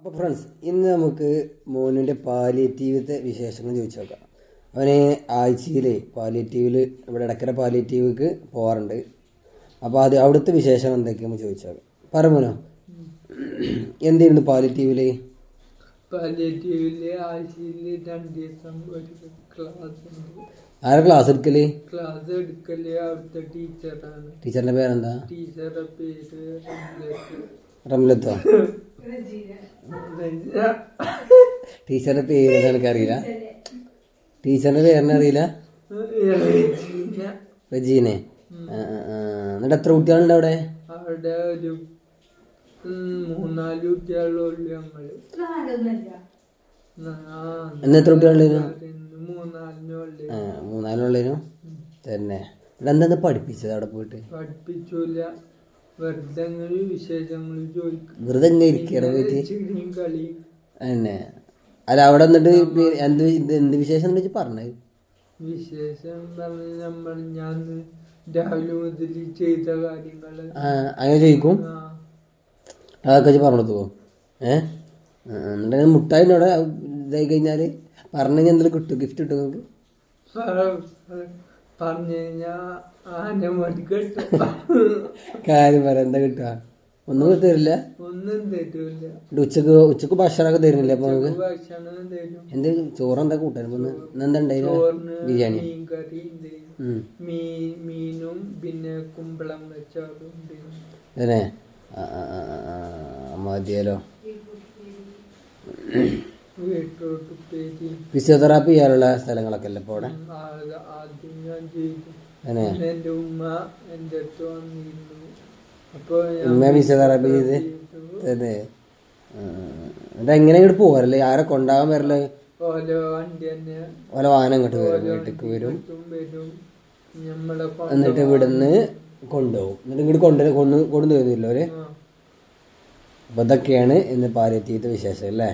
അപ്പോൾ ഫ്രണ്ട്സ്, ഇന്ന് നമുക്ക് മോനിൻ്റെ പാലിയേറ്റീവത്തെ വിശേഷങ്ങൾ ചോദിച്ചു നോക്കാം. അവന് ആഴ്ചയിൽ പാലിയേറ്റീവിൽ ഇവിടെ ഇടയ്ക്കര പാലിയേറ്റീവിക്ക് പോകാറുണ്ട്. അപ്പോൾ അവിടുത്തെ വിശേഷം എന്തൊക്കെയാണ് ചോദിച്ചു നോക്കാം. പറമോനോ, എന്തായിരുന്നു പാലിയേറ്റീവിൽ? ആഴ്ചയിൽ 2 ദിവസം ഒരു ക്ലാസ് ഉണ്ട്. ആരാ ക്ലാസ് എടുക്കല്? ക്ലാസ് എടുക്കല് അവിടുത്തെ ടീച്ചറാണ്. ടീച്ചറിൻ്റെ പേരെന്താ? ടീച്ചറുടെ പേര് റംലത്തോ? ടീച്ചറിന്റെ പേര് എനിക്കറിയില്ല. ടീച്ചറിന്റെ പേരെന്നെ അറിയില്ല. റജീനെ. എന്നിട്ട് എത്ര കുട്ടികളുണ്ട് അവിടെ? അവിടെ ഒരു 3-4 കുട്ടികളുള്ളൂ. നമ്മള് എന്ന് എത്ര കുട്ടികളുണ്ടായിരുന്നു? 3-4 3-4 തന്നെ. എന്താ പഠിപ്പിച്ചത് അവിടെ പോയിട്ട്? പഠിപ്പിച്ചില്ല, വെറുതെ വിശേഷങ്ങൾ ചോദിക്കും. വെറുതെ എങ്ങനെ ഇരിക്കുകയാണ് പോയിട്ട് കളി തന്നെ. അല്ല, അവിടെ വന്നിട്ട് എന്ത് വിശേഷം വെച്ച് പറഞ്ഞത്? വിശേഷം പറഞ്ഞ ഞാൻ രാവിലെ മുതൽ ചെയ്ത കാര്യങ്ങള് അങ്ങനെ ചോദിക്കും. അതൊക്കെ വെച്ച് പറഞ്ഞു കൊടുത്തു. എന്നിട്ട് മുട്ടായി അവിടെ ഇതായി കഴിഞ്ഞാൽ പറഞ്ഞു കഴിഞ്ഞാൽ എന്തെങ്കിലും കിട്ടും, ഗിഫ്റ്റ് കിട്ടും നിങ്ങൾക്ക്? പറഞ്ഞു കഴിഞ്ഞാ ആന മതി കിട്ടും. കാര്യം പറയാം, എന്താ കിട്ടുക? ഒന്നും തരില്ല. ഒന്നും തരൂല. ഉച്ചക്ക് ഭക്ഷണമൊക്കെ തരുന്നില്ല അപ്പൊ നമുക്ക്? ഭക്ഷണം തരും. എന്ത് ചോറെന്താ കൂട്ടാൻ? എന്താ ഉണ്ടായിരുന്നു? ബിരിയാണി, മീൻകറി, മീനും പിന്നെ കുമ്പളം വെച്ചതും അതെ. മതിയല്ലോ. ഫിസിയോതെറാപ്പി ചെയ്യാനുള്ള സ്ഥലങ്ങളൊക്കെ അല്ലേ ഇപ്പോൾ അവിടെ? ആദ്യം ഞാൻ ചെയ്തു. അതെ. എന്റെ ഉമ്മ എന്റെ അടുത്ത് വന്നിരുന്നു. അപ്പൊ ഉമ്മ ഫിസിയോതെറാപ്പി ചെയ്ത് അതെ. എന്നിട്ട് എങ്ങനെ ഇങ്ങോട്ട് പോകാറല്ലേ? ആരെ കൊണ്ടാകാൻ വരല്ലേ? ഓരോ വണ്ടി തന്നെ, ഓരോ വാഹനം ഇങ്ങോട്ട് വരും, വീട്ടിലേക്ക് വരും. നമ്മളെ എന്നിട്ട് ഇവിടുന്ന് കൊണ്ടുപോകും. എന്നിട്ട് ഇങ്ങോട്ട് കൊണ്ടു തരുന്നില്ല അവര്. അപ്പൊ ഇതൊക്കെയാണ് ഇന്ന് പാലിയേറ്റീവത്തെ വിശേഷം അല്ലേ?